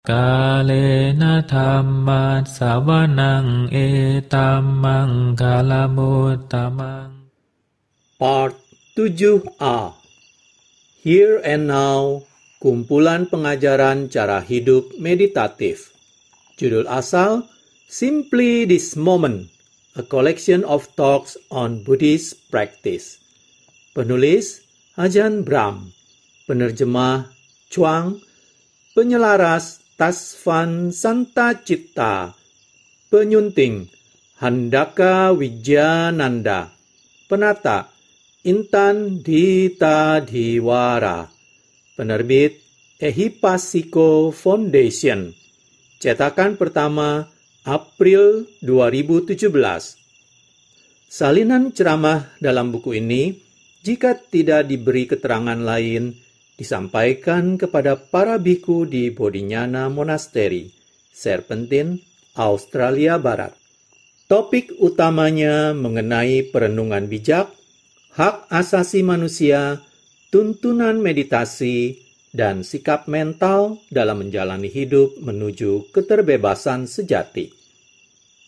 Kalena dhamma sawanang etamang kalamutamang. Part 7a. Here and Now, kumpulan pengajaran cara hidup meditatif. Judul asal, Simply This Moment, a collection of talks on Buddhist practice. Penulis, Ajahn Brahm. Penerjemah, Chuang. Penyelaras, Tasvan Santacitta. Penyunting, Handaka Wijananda. Penata, Intan Dita Diwara. Penerbit, Ehipasiko Foundation. Cetakan pertama, April 2017. Salinan ceramah dalam buku ini, jika tidak diberi keterangan lain, disampaikan kepada para biku di Bodhinyana Monastery, Serpentine, Australia Barat. Topik utamanya mengenai perenungan bijak, hak asasi manusia, tuntunan meditasi, dan sikap mental dalam menjalani hidup menuju keterbebasan sejati.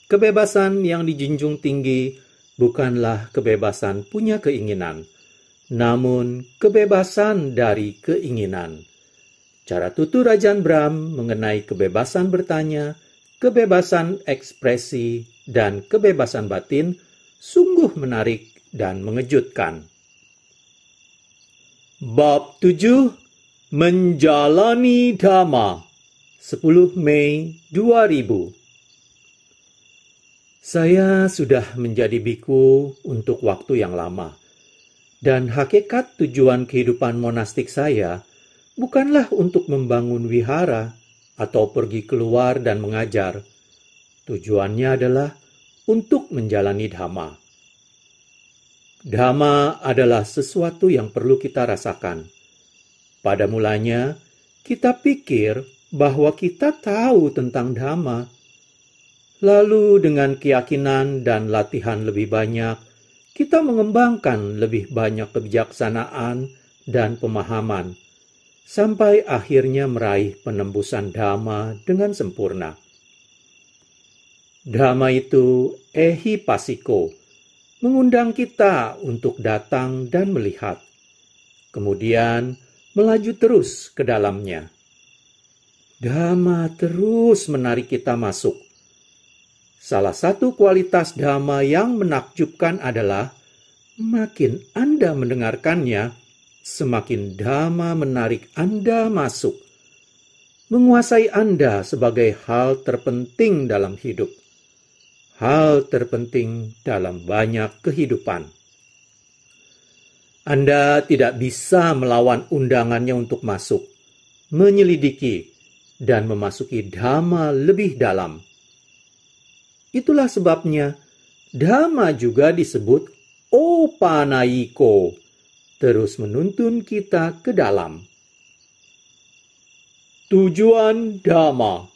Kebebasan yang dijunjung tinggi bukanlah kebebasan punya keinginan, namun kebebasan dari keinginan. Cara tutur Ajahn Brahm mengenai kebebasan bertanya, kebebasan ekspresi, dan kebebasan batin sungguh menarik dan mengejutkan. Bab 7, Menjalani Dhamma, 10 Mei 2000. Saya sudah menjadi biku untuk waktu yang lama. Dan hakikat tujuan kehidupan monastik saya bukanlah untuk membangun wihara atau pergi keluar dan mengajar. Tujuannya adalah untuk menjalani Dhamma. Dhamma adalah sesuatu yang perlu kita rasakan. Pada mulanya, kita pikir bahwa kita tahu tentang Dhamma. Lalu dengan keyakinan dan latihan lebih banyak, kita mengembangkan lebih banyak kebijaksanaan dan pemahaman, sampai akhirnya meraih penembusan Dhamma dengan sempurna. Dhamma itu ehipasiko, mengundang kita untuk datang dan melihat, kemudian melaju terus ke dalamnya. Dhamma terus menarik kita masuk. Salah satu kualitas Dhamma yang menakjubkan adalah makin Anda mendengarkannya, semakin Dhamma menarik Anda masuk, menguasai Anda sebagai hal terpenting dalam hidup, hal terpenting dalam banyak kehidupan. Anda tidak bisa melawan undangannya untuk masuk, menyelidiki, dan memasuki Dhamma lebih dalam. Itulah sebabnya Dhamma juga disebut Opanayiko, terus menuntun kita ke dalam. Tujuan Dhamma.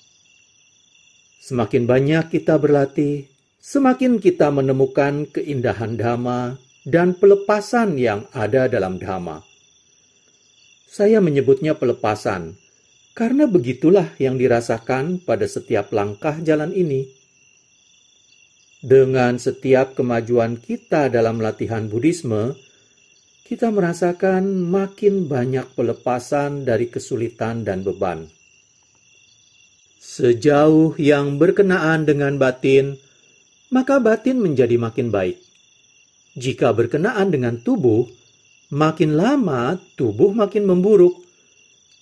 Semakin banyak kita berlatih, semakin kita menemukan keindahan Dhamma dan pelepasan yang ada dalam Dhamma. Saya menyebutnya pelepasan, karena begitulah yang dirasakan pada setiap langkah jalan ini. Dengan setiap kemajuan kita dalam latihan Buddhisme, kita merasakan makin banyak pelepasan dari kesulitan dan beban. Sejauh yang berkenaan dengan batin, maka batin menjadi makin baik. Jika berkenaan dengan tubuh, makin lama tubuh makin memburuk.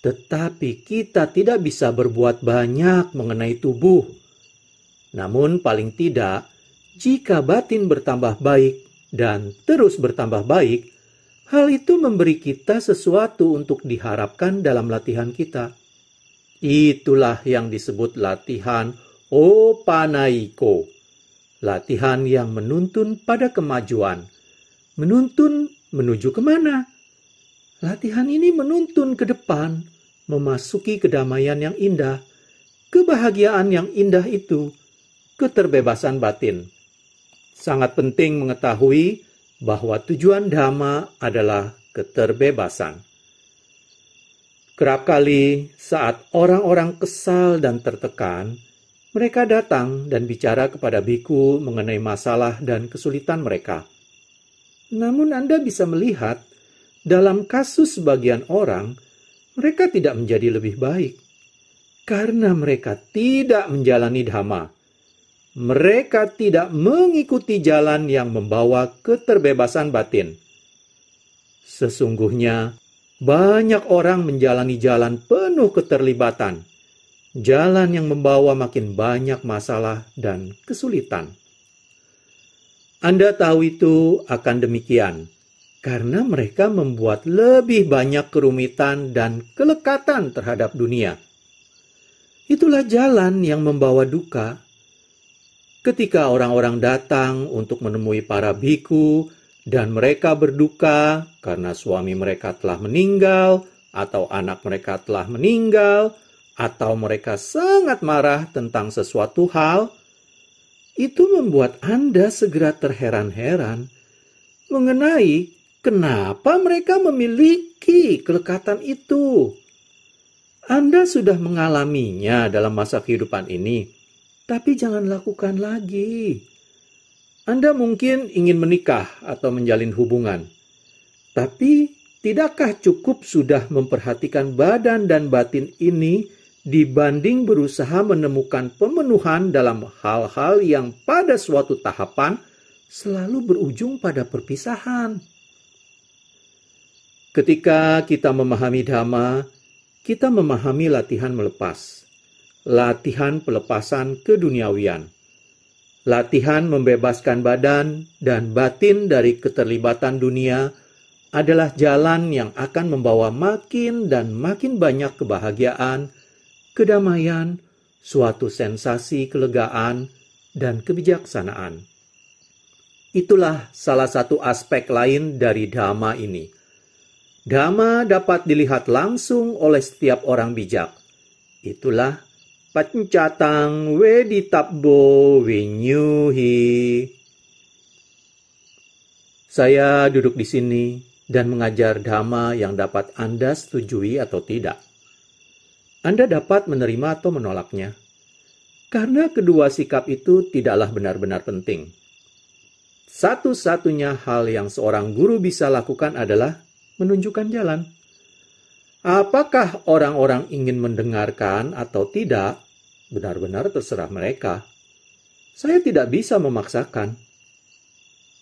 Tetapi kita tidak bisa berbuat banyak mengenai tubuh. Namun paling tidak, jika batin bertambah baik dan terus bertambah baik, hal itu memberi kita sesuatu untuk diharapkan dalam latihan kita. Itulah yang disebut latihan Opanayiko. Latihan yang menuntun pada kemajuan. Menuntun menuju kemana? Latihan ini menuntun ke depan, memasuki kedamaian yang indah, kebahagiaan yang indah itu, keterbebasan batin. Sangat penting mengetahui bahwa tujuan Dhamma adalah keterbebasan. Kerap kali saat orang-orang kesal dan tertekan, mereka datang dan bicara kepada biku mengenai masalah dan kesulitan mereka. Namun Anda bisa melihat, dalam kasus sebagian orang, mereka tidak menjadi lebih baik. Karena mereka tidak menjalani dhamma. Mereka tidak mengikuti jalan yang membawa keterbebasan batin. Sesungguhnya, banyak orang menjalani jalan penuh keterlibatan. Jalan yang membawa makin banyak masalah dan kesulitan. Anda tahu itu akan demikian, karena mereka membuat lebih banyak kerumitan dan kelekatan terhadap dunia. Itulah jalan yang membawa duka. Ketika orang-orang datang untuk menemui para biku, dan mereka berduka karena suami mereka telah meninggal, atau anak mereka telah meninggal, atau mereka sangat marah tentang sesuatu hal, itu membuat Anda segera terheran-heran mengenai kenapa mereka memiliki kelekatan itu. Anda sudah mengalaminya dalam masa kehidupan ini, tapi jangan lakukan lagi. Anda mungkin ingin menikah atau menjalin hubungan, tapi tidakkah cukup sudah memperhatikan badan dan batin ini dibanding berusaha menemukan pemenuhan dalam hal-hal yang pada suatu tahapan selalu berujung pada perpisahan? Ketika kita memahami dhamma, kita memahami latihan melepas, latihan pelepasan keduniawian. Latihan membebaskan badan dan batin dari keterlibatan dunia adalah jalan yang akan membawa makin dan makin banyak kebahagiaan, kedamaian, suatu sensasi kelegaan, dan kebijaksanaan. Itulah salah satu aspek lain dari dhamma ini. Dhamma dapat dilihat langsung oleh setiap orang bijak. Itulah Pancatang Wedittabbo Vinyuhi. Saya duduk di sini dan mengajar dhamma yang dapat Anda setujui atau tidak. Anda dapat menerima atau menolaknya. Karena kedua sikap itu tidaklah benar-benar penting. Satu-satunya hal yang seorang guru bisa lakukan adalah menunjukkan jalan. Apakah orang-orang ingin mendengarkan atau tidak, benar-benar terserah mereka. Saya tidak bisa memaksakan.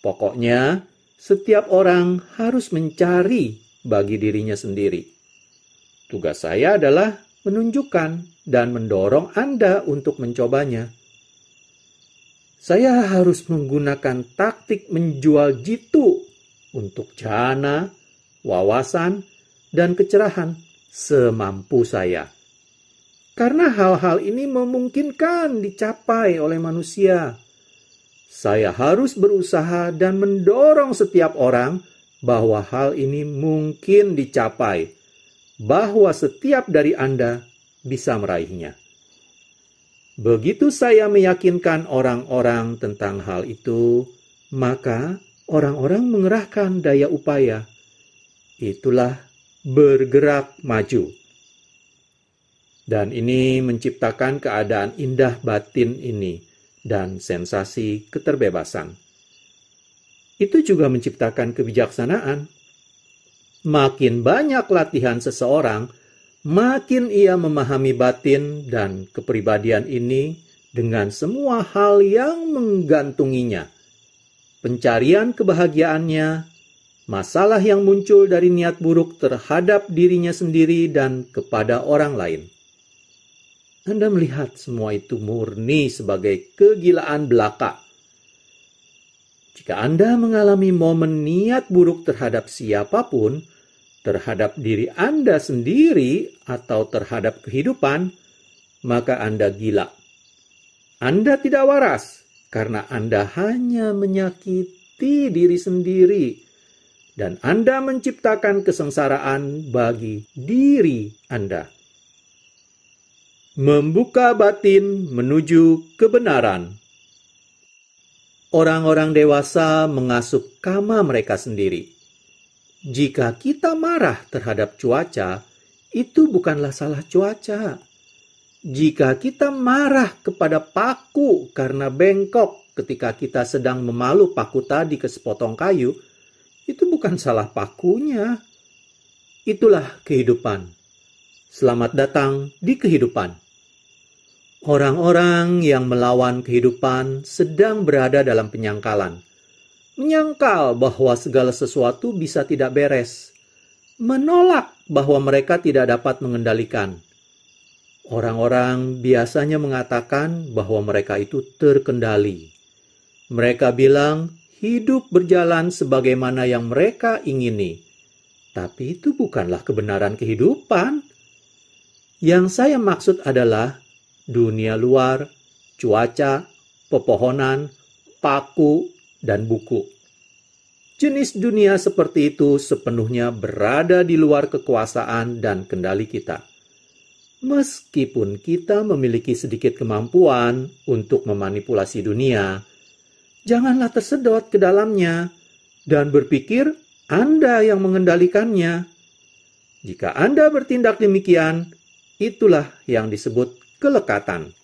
Pokoknya, setiap orang harus mencari bagi dirinya sendiri. Tugas saya adalah menunjukkan dan mendorong Anda untuk mencobanya. Saya harus menggunakan taktik menjual jitu untuk jhana, wawasan, dan kecerahan semampu saya. Karena hal-hal ini memungkinkan dicapai oleh manusia. Saya harus berusaha dan mendorong setiap orang bahwa hal ini mungkin dicapai, bahwa setiap dari Anda bisa meraihnya. Begitu saya meyakinkan orang-orang tentang hal itu, maka orang-orang mengerahkan daya upaya. Itulah bergerak maju. Dan ini menciptakan keadaan indah batin ini dan sensasi keterbebasan. Itu juga menciptakan kebijaksanaan. Makin banyak latihan seseorang, makin ia memahami batin dan kepribadian ini dengan semua hal yang menggantunginya. Pencarian kebahagiaannya, masalah yang muncul dari niat buruk terhadap dirinya sendiri dan kepada orang lain. Anda melihat semua itu murni sebagai kegilaan belaka. Jika Anda mengalami momen niat buruk terhadap siapapun, terhadap diri Anda sendiri atau terhadap kehidupan, maka Anda gila. Anda tidak waras karena Anda hanya menyakiti diri sendiri. Dan Anda menciptakan kesengsaraan bagi diri Anda. Membuka batin menuju kebenaran. Orang-orang dewasa mengasuh kama mereka sendiri. Jika kita marah terhadap cuaca, itu bukanlah salah cuaca. Jika kita marah kepada paku karena bengkok ketika kita sedang memalu paku tadi ke sepotong kayu, itu bukan salah pakunya. Itulah kehidupan. Selamat datang di kehidupan. Orang-orang yang melawan kehidupan sedang berada dalam penyangkalan. Menyangkal bahwa segala sesuatu bisa tidak beres. Menolak bahwa mereka tidak dapat mengendalikan. Orang-orang biasanya mengatakan bahwa mereka itu terkendali. Mereka bilang hidup berjalan sebagaimana yang mereka ingini. Tapi itu bukanlah kebenaran kehidupan. Yang saya maksud adalah dunia luar, cuaca, pepohonan, paku, dan buku. Jenis dunia seperti itu sepenuhnya berada di luar kekuasaan dan kendali kita. Meskipun kita memiliki sedikit kemampuan untuk memanipulasi dunia, janganlah tersedot ke dalamnya dan berpikir Anda yang mengendalikannya. Jika Anda bertindak demikian, itulah yang disebut kelekatan.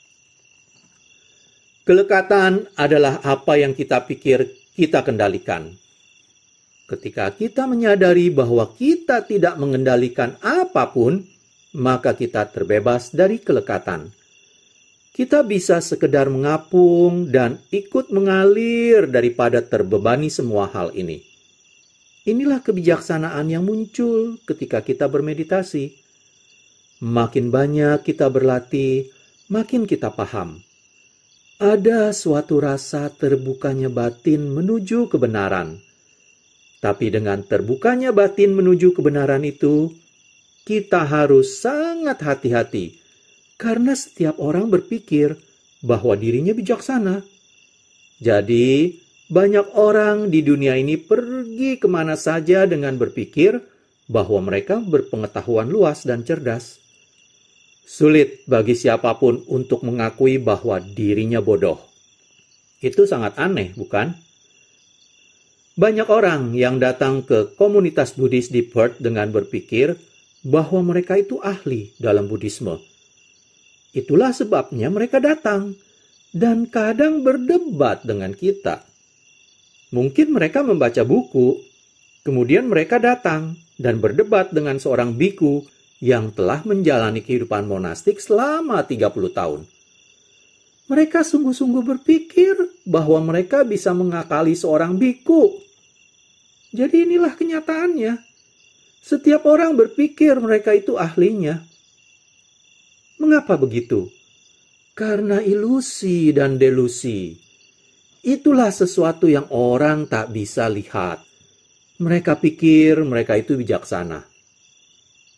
Kelekatan adalah apa yang kita pikir kita kendalikan. Ketika kita menyadari bahwa kita tidak mengendalikan apapun, maka kita terbebas dari kelekatan. Kita bisa sekedar mengapung dan ikut mengalir daripada terbebani semua hal ini. Inilah kebijaksanaan yang muncul ketika kita bermeditasi. Makin banyak kita berlatih, makin kita paham. Ada suatu rasa terbukanya batin menuju kebenaran. Tapi dengan terbukanya batin menuju kebenaran itu, kita harus sangat hati-hati, karena setiap orang berpikir bahwa dirinya bijaksana. Jadi, banyak orang di dunia ini pergi kemana saja dengan berpikir bahwa mereka berpengetahuan luas dan cerdas. Sulit bagi siapapun untuk mengakui bahwa dirinya bodoh. Itu sangat aneh, bukan? Banyak orang yang datang ke komunitas Buddhis di Perth dengan berpikir bahwa mereka itu ahli dalam Buddhisme. Itulah sebabnya mereka datang dan kadang berdebat dengan kita. Mungkin mereka membaca buku, kemudian mereka datang dan berdebat dengan seorang biku yang telah menjalani kehidupan monastik selama 30 tahun. Mereka sungguh-sungguh berpikir bahwa mereka bisa mengakali seorang biku. Jadi inilah kenyataannya. Setiap orang berpikir mereka itu ahlinya. Mengapa begitu? Karena ilusi dan delusi. Itulah sesuatu yang orang tak bisa lihat. Mereka pikir mereka itu bijaksana.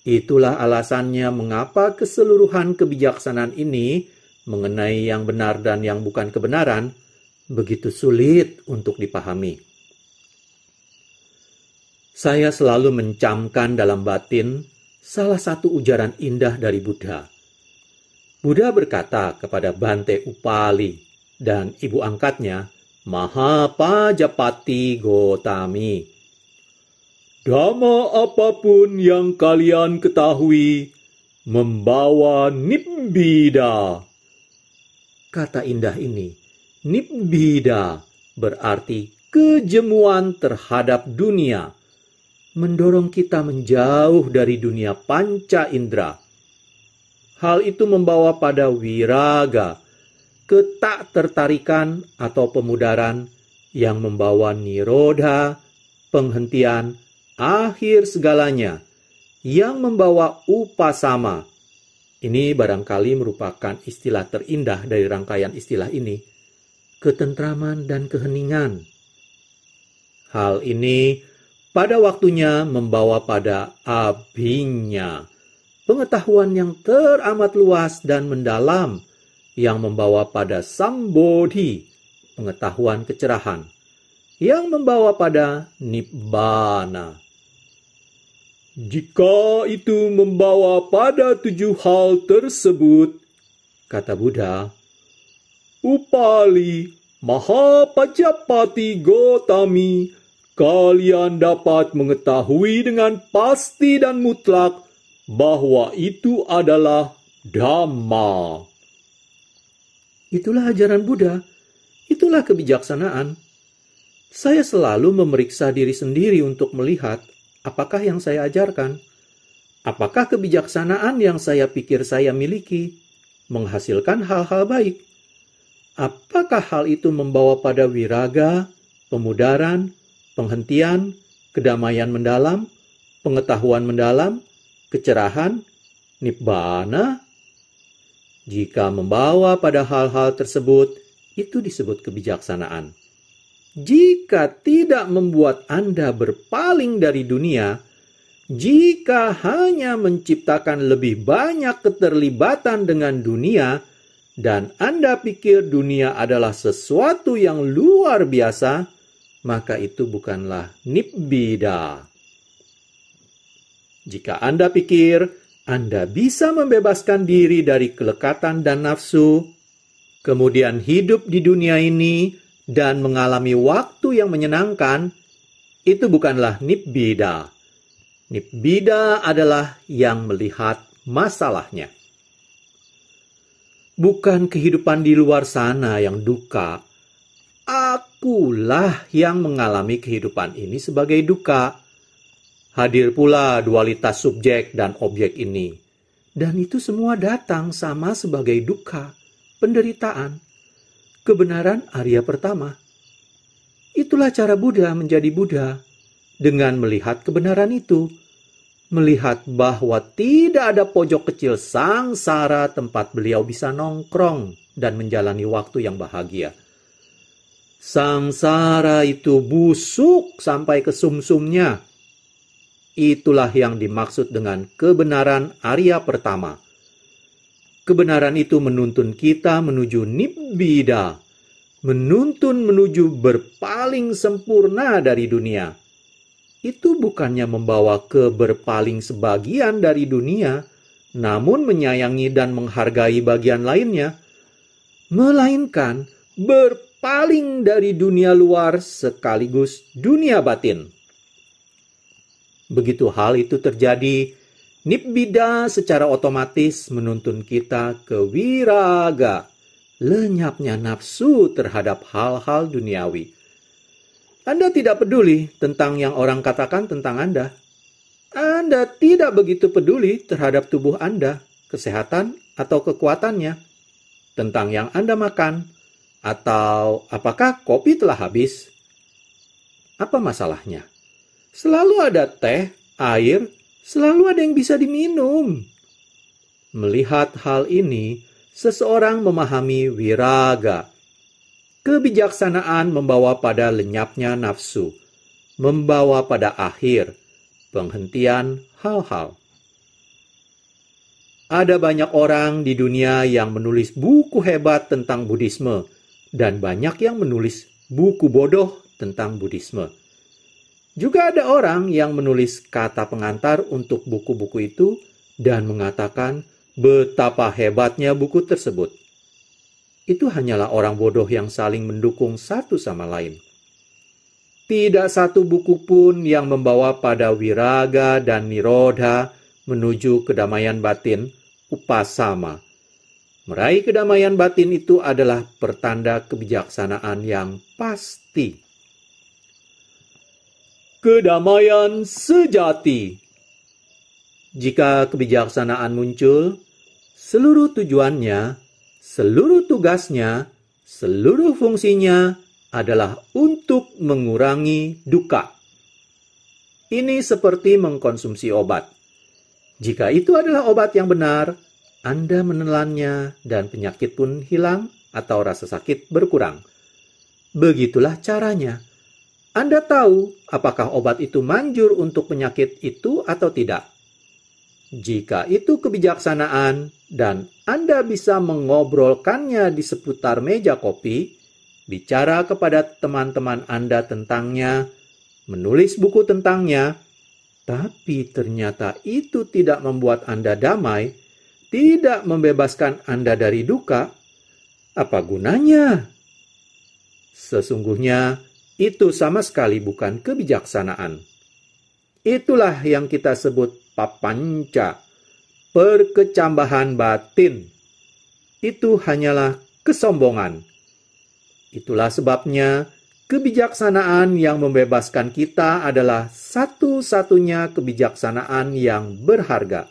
Itulah alasannya mengapa keseluruhan kebijaksanaan ini mengenai yang benar dan yang bukan kebenaran begitu sulit untuk dipahami. Saya selalu mencamkan dalam batin salah satu ujaran indah dari Buddha. Buddha berkata kepada Bante Upali dan ibu angkatnya, Mahapajapati Gotami, Dhamma apapun yang kalian ketahui membawa nibbida. Kata indah ini, nibbida, berarti kejemuan terhadap dunia, mendorong kita menjauh dari dunia panca indera. Hal itu membawa pada wiraga, ketak tertarikan atau pemudaran yang membawa nirodha, penghentian, akhir segalanya, yang membawa upasama. Ini barangkali merupakan istilah terindah dari rangkaian istilah ini, ketentraman dan keheningan. Hal ini pada waktunya membawa pada abhinya, pengetahuan yang teramat luas dan mendalam, yang membawa pada sambodhi, pengetahuan kecerahan, yang membawa pada nibbana. Jika itu membawa pada 7 hal tersebut, kata Buddha, Upali Mahapajapati Gotami, kalian dapat mengetahui dengan pasti dan mutlak bahwa itu adalah Dhamma. Itulah ajaran Buddha, itulah kebijaksanaan. Saya selalu memeriksa diri sendiri untuk melihat apakah yang saya ajarkan, apakah kebijaksanaan yang saya pikir saya miliki menghasilkan hal-hal baik. Apakah hal itu membawa pada wiraga, pemudaran, penghentian, kedamaian mendalam, pengetahuan mendalam, kecerahan, nibbana? Jika membawa pada hal-hal tersebut, itu disebut kebijaksanaan. Jika tidak membuat Anda berpaling dari dunia, jika hanya menciptakan lebih banyak keterlibatan dengan dunia, dan Anda pikir dunia adalah sesuatu yang luar biasa, maka itu bukanlah nibbida. Jika Anda pikir Anda bisa membebaskan diri dari kelekatan dan nafsu, kemudian hidup di dunia ini dan mengalami waktu yang menyenangkan, itu bukanlah nibbida. Nibbida adalah yang melihat masalahnya. Bukan kehidupan di luar sana yang duka. Akulah yang mengalami kehidupan ini sebagai duka. Hadir pula dualitas subjek dan objek ini. Dan itu semua datang sama sebagai duka, penderitaan. Kebenaran Arya pertama. Itulah cara Buddha menjadi Buddha, dengan melihat kebenaran itu. Melihat bahwa tidak ada pojok kecil sangsara tempat beliau bisa nongkrong dan menjalani waktu yang bahagia. Sangsara itu busuk sampai ke sumsumnya. Itulah yang dimaksud dengan kebenaran Arya pertama. Kebenaran itu menuntun kita menuju nibbida, menuntun menuju berpaling sempurna dari dunia. Itu bukannya membawa ke berpaling sebagian dari dunia, namun menyayangi dan menghargai bagian lainnya, melainkan berpaling dari dunia luar sekaligus dunia batin. Begitu hal itu terjadi, nibbida secara otomatis menuntun kita ke wiraga, lenyapnya nafsu terhadap hal-hal duniawi. Anda tidak peduli tentang yang orang katakan tentang Anda. Anda tidak begitu peduli terhadap tubuh Anda, kesehatan atau kekuatannya, tentang yang Anda makan, atau apakah kopi telah habis. Apa masalahnya? Selalu ada teh, air, selalu ada yang bisa diminum. Melihat hal ini, seseorang memahami wiraga. Kebijaksanaan membawa pada lenyapnya nafsu, membawa pada akhir, penghentian hal-hal. Ada banyak orang di dunia yang menulis buku hebat tentang Buddhisme, dan banyak yang menulis buku bodoh tentang Buddhisme. Juga ada orang yang menulis kata pengantar untuk buku-buku itu dan mengatakan betapa hebatnya buku tersebut. Itu hanyalah orang bodoh yang saling mendukung satu sama lain. Tidak satu buku pun yang membawa pada wiraga dan nirodha menuju kedamaian batin, upasama. Meraih kedamaian batin itu adalah pertanda kebijaksanaan yang pasti. Kedamaian sejati. Jika kebijaksanaan muncul, seluruh tujuannya, seluruh tugasnya, seluruh fungsinya adalah untuk mengurangi duka. Ini seperti mengkonsumsi obat. Jika itu adalah obat yang benar, Anda menelannya dan penyakit pun hilang atau rasa sakit berkurang. Begitulah caranya. Anda tahu apakah obat itu manjur untuk penyakit itu atau tidak. Jika itu kebijaksanaan dan Anda bisa mengobrolkannya di seputar meja kopi, bicara kepada teman-teman Anda tentangnya, menulis buku tentangnya, tapi ternyata itu tidak membuat Anda damai, tidak membebaskan Anda dari duka, apa gunanya? Sesungguhnya, itu sama sekali bukan kebijaksanaan. Itulah yang kita sebut papanca, perkecambahan batin. Itu hanyalah kesombongan. Itulah sebabnya kebijaksanaan yang membebaskan kita adalah satu-satunya kebijaksanaan yang berharga.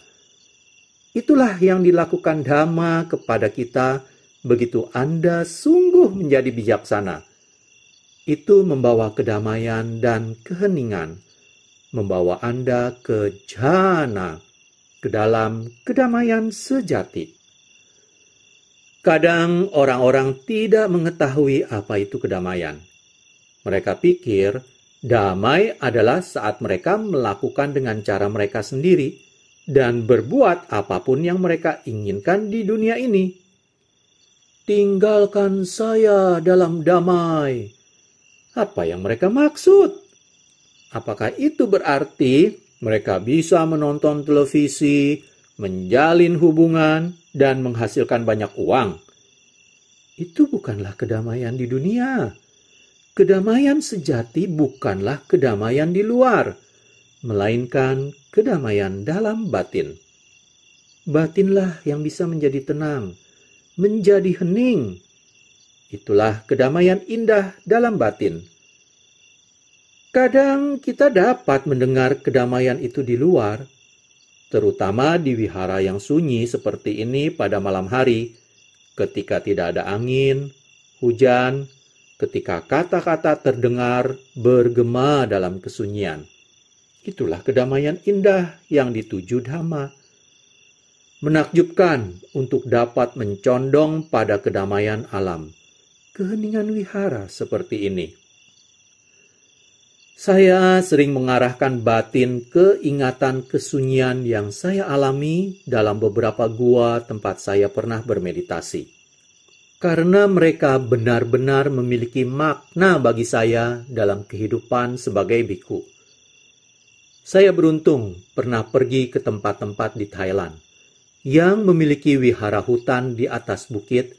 Itulah yang dilakukan Dhamma kepada kita begitu Anda sungguh menjadi bijaksana. Itu membawa kedamaian dan keheningan, membawa Anda ke jhana, ke dalam kedamaian sejati. Kadang orang-orang tidak mengetahui apa itu kedamaian. Mereka pikir damai adalah saat mereka melakukan dengan cara mereka sendiri dan berbuat apapun yang mereka inginkan di dunia ini. Tinggalkan saya dalam damai. Apa yang mereka maksud? Apakah itu berarti mereka bisa menonton televisi, menjalin hubungan, dan menghasilkan banyak uang? Itu bukanlah kedamaian di dunia. Kedamaian sejati bukanlah kedamaian di luar, melainkan kedamaian dalam batin. Batinlah yang bisa menjadi tenang, menjadi hening. Itulah kedamaian indah dalam batin. Kadang kita dapat mendengar kedamaian itu di luar, terutama di wihara yang sunyi seperti ini pada malam hari, ketika tidak ada angin, hujan, ketika kata-kata terdengar bergema dalam kesunyian. Itulah kedamaian indah yang dituju Dhamma. Menakjubkan untuk dapat mencondong pada kedamaian alam, keheningan wihara seperti ini. Saya sering mengarahkan batin ke ingatan kesunyian yang saya alami dalam beberapa gua tempat saya pernah bermeditasi. Karena mereka benar-benar memiliki makna bagi saya dalam kehidupan sebagai biku. Saya beruntung pernah pergi ke tempat-tempat di Thailand yang memiliki wihara hutan di atas bukit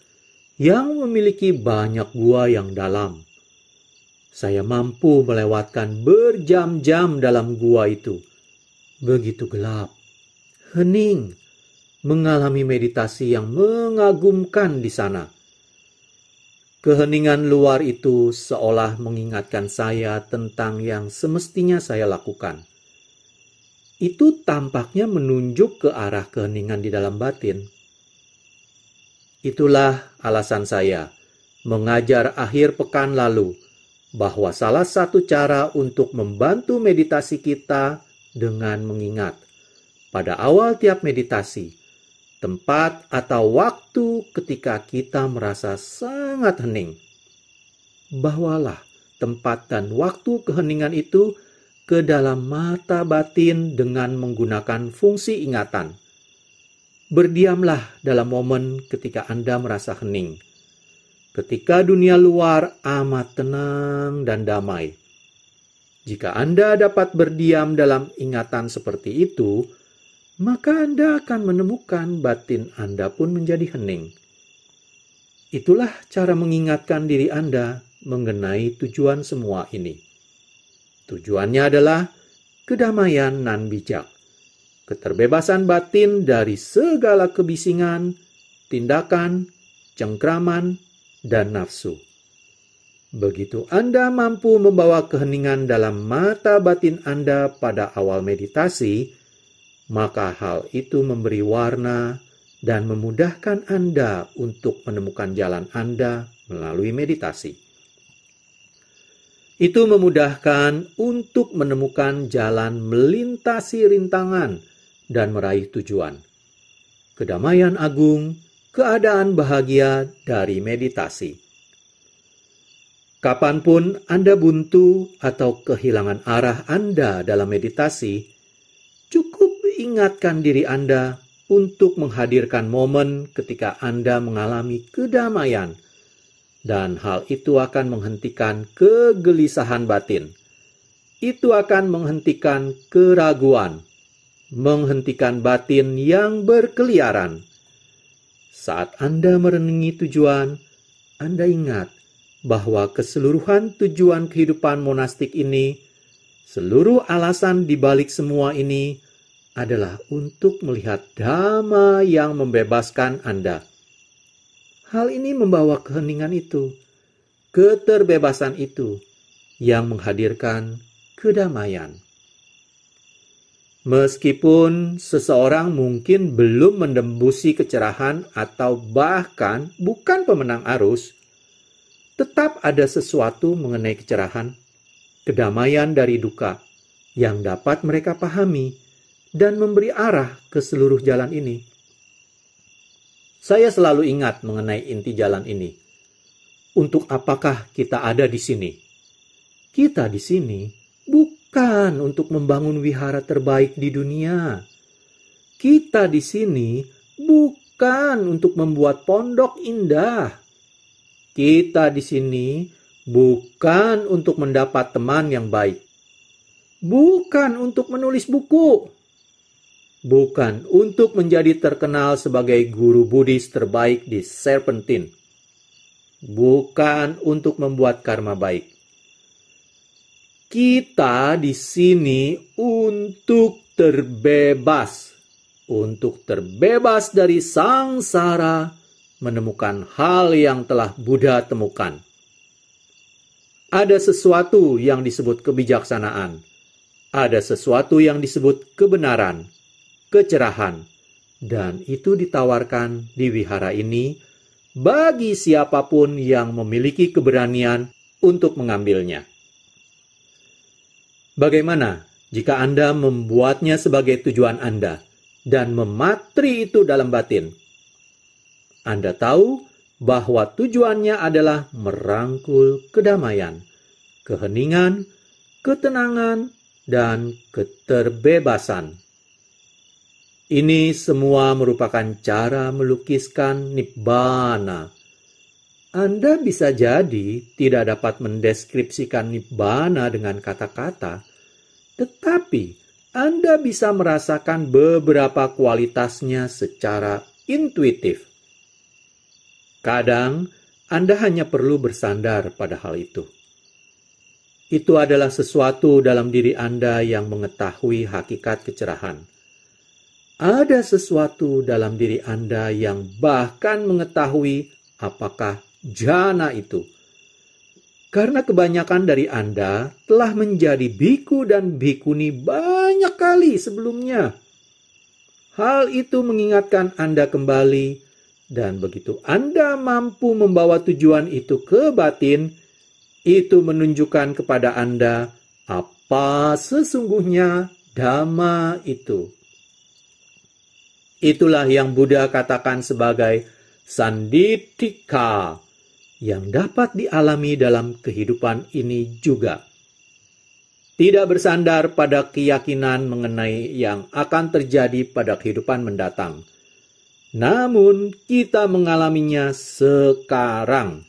yang memiliki banyak gua yang dalam. Saya mampu melewatkan berjam-jam dalam gua itu. Begitu gelap, hening, mengalami meditasi yang mengagumkan di sana. Keheningan luar itu seolah mengingatkan saya tentang yang semestinya saya lakukan. Itu tampaknya menunjuk ke arah keheningan di dalam batin. Itulah alasan saya mengajar akhir pekan lalu bahwa salah satu cara untuk membantu meditasi kita dengan mengingat pada awal tiap meditasi, tempat atau waktu ketika kita merasa sangat hening. Bawalah tempat dan waktu keheningan itu ke dalam mata batin dengan menggunakan fungsi ingatan. Berdiamlah dalam momen ketika Anda merasa hening. Ketika dunia luar amat tenang dan damai. Jika Anda dapat berdiam dalam ingatan seperti itu, maka Anda akan menemukan batin Anda pun menjadi hening. Itulah cara mengingatkan diri Anda mengenai tujuan semua ini. Tujuannya adalah kedamaian nan bijak, keterbebasan batin dari segala kebisingan, tindakan, cengkraman, dan nafsu. Begitu Anda mampu membawa keheningan dalam mata batin Anda pada awal meditasi, maka hal itu memberi warna dan memudahkan Anda untuk menemukan jalan Anda melalui meditasi. Itu memudahkan untuk menemukan jalan melintasi rintangan dan meraih tujuan. Kedamaian agung, keadaan bahagia dari meditasi. Kapanpun Anda buntu atau kehilangan arah Anda dalam meditasi, cukup ingatkan diri Anda untuk menghadirkan momen ketika Anda mengalami kedamaian. Dan hal itu akan menghentikan kegelisahan batin. Itu akan menghentikan keraguan, menghentikan batin yang berkeliaran. Saat Anda merenungi tujuan, Anda ingat bahwa keseluruhan tujuan kehidupan monastik ini, seluruh alasan di balik semua ini adalah untuk melihat Dhamma yang membebaskan Anda. Hal ini membawa keheningan itu, keterbebasan itu, yang menghadirkan kedamaian. Meskipun seseorang mungkin belum menembus kecerahan atau bahkan bukan pemenang arus, tetap ada sesuatu mengenai kecerahan, kedamaian dari duka yang dapat mereka pahami dan memberi arah ke seluruh jalan ini. Saya selalu ingat mengenai inti jalan ini. Untuk apakah kita ada di sini? Kita di sini bukan untuk membangun wihara terbaik di dunia. Kita di sini bukan untuk membuat pondok indah. Kita di sini bukan untuk mendapat teman yang baik. Bukan untuk menulis buku. Bukan untuk menjadi terkenal sebagai guru Buddhis terbaik di Serpentine. Bukan untuk membuat karma baik. Kita di sini untuk terbebas. Untuk terbebas dari sangsara, menemukan hal yang telah Buddha temukan. Ada sesuatu yang disebut kebijaksanaan. Ada sesuatu yang disebut kebenaran, kecerahan. Dan itu ditawarkan di wihara ini bagi siapapun yang memiliki keberanian untuk mengambilnya. Bagaimana jika Anda membuatnya sebagai tujuan Anda dan mematri itu dalam batin? Anda tahu bahwa tujuannya adalah merangkul kedamaian, keheningan, ketenangan, dan keterbebasan. Ini semua merupakan cara melukiskan Nibbana. Anda bisa jadi tidak dapat mendeskripsikan Nibbana dengan kata-kata, tetapi Anda bisa merasakan beberapa kualitasnya secara intuitif. Kadang Anda hanya perlu bersandar pada hal itu. Itu adalah sesuatu dalam diri Anda yang mengetahui hakikat kecerahan. Ada sesuatu dalam diri Anda yang bahkan mengetahui apakah jhana itu. Karena kebanyakan dari Anda telah menjadi biku dan bikuni banyak kali sebelumnya. Hal itu mengingatkan Anda kembali, dan begitu Anda mampu membawa tujuan itu ke batin, itu menunjukkan kepada Anda apa sesungguhnya Dhamma itu. Itulah yang Buddha katakan sebagai sanditthika, yang dapat dialami dalam kehidupan ini juga. Tidak bersandar pada keyakinan mengenai yang akan terjadi pada kehidupan mendatang. Namun kita mengalaminya sekarang.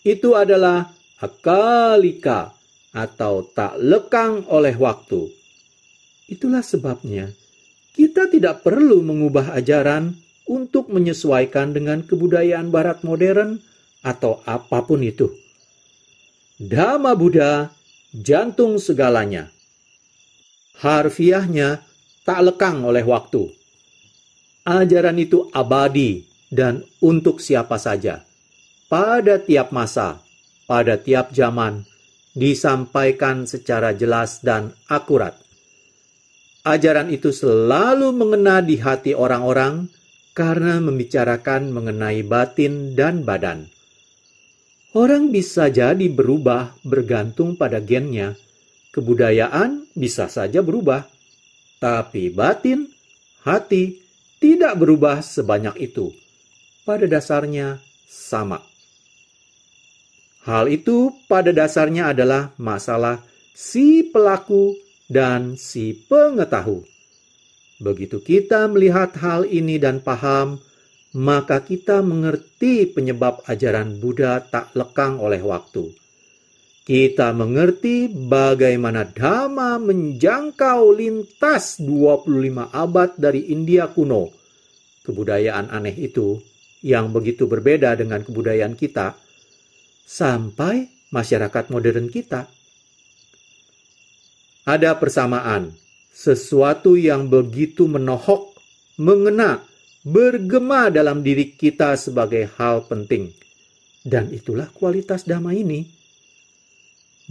Itu adalah akalika atau tak lekang oleh waktu. Itulah sebabnya kita tidak perlu mengubah ajaran untuk menyesuaikan dengan kebudayaan barat modern atau apapun itu. Dhamma Buddha, jantung segalanya. Harfiahnya tak lekang oleh waktu. Ajaran itu abadi dan untuk siapa saja. Pada tiap masa, pada tiap zaman, disampaikan secara jelas dan akurat. Ajaran itu selalu mengena di hati orang-orang karena membicarakan mengenai batin dan badan. Orang bisa jadi berubah bergantung pada gennya. Kebudayaan bisa saja berubah. Tapi batin, hati, tidak berubah sebanyak itu. Pada dasarnya sama. Hal itu pada dasarnya adalah masalah si pelaku dan si pengetahu. Begitu kita melihat hal ini dan paham, maka kita mengerti penyebab ajaran Buddha tak lekang oleh waktu. Kita mengerti bagaimana Dhamma menjangkau lintas 25 abad dari India kuno. Kebudayaan aneh itu, yang begitu berbeda dengan kebudayaan kita, sampai masyarakat modern kita. Ada persamaan, sesuatu yang begitu menohok, mengena, bergema dalam diri kita sebagai hal penting. Dan itulah kualitas dhamma ini.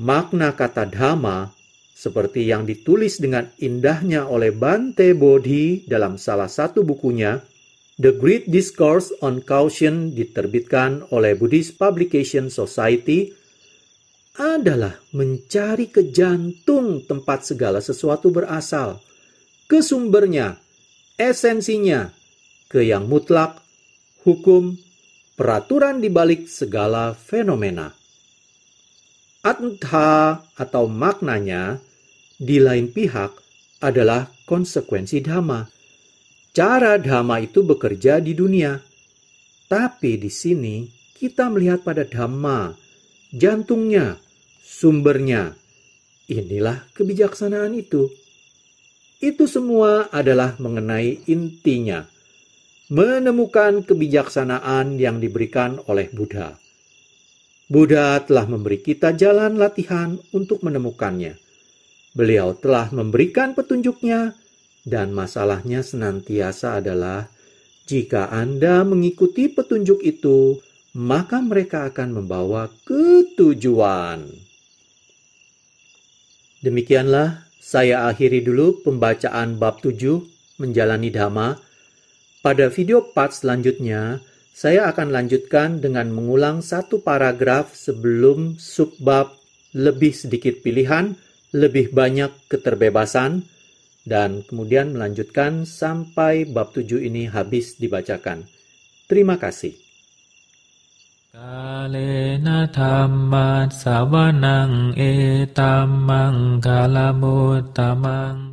Makna kata dhamma, seperti yang ditulis dengan indahnya oleh Bhante Bodhi dalam salah satu bukunya, The Great Discourse on Caution, diterbitkan oleh Buddhist Publication Society, adalah mencari ke jantung tempat segala sesuatu berasal, ke sumbernya, esensinya, ke yang mutlak, hukum, peraturan di balik segala fenomena. Attha atau maknanya, di lain pihak, adalah konsekuensi dhamma. Cara dhamma itu bekerja di dunia. Tapi di sini kita melihat pada dhamma, jantungnya, sumbernya. Inilah kebijaksanaan itu. Itu semua adalah mengenai intinya. Menemukan kebijaksanaan yang diberikan oleh Buddha. Buddha telah memberi kita jalan latihan untuk menemukannya. Beliau telah memberikan petunjuknya, dan masalahnya senantiasa adalah, jika Anda mengikuti petunjuk itu, maka mereka akan membawa ke tujuan. Demikianlah saya akhiri dulu pembacaan bab 7, menjalani dhamma. Pada video part selanjutnya, saya akan lanjutkan dengan mengulang satu paragraf sebelum subbab lebih sedikit pilihan, lebih banyak keterbebasan, dan kemudian melanjutkan sampai bab 7 ini habis dibacakan. Terima kasih. Kalena dhamma savanang etammang kalamuttamang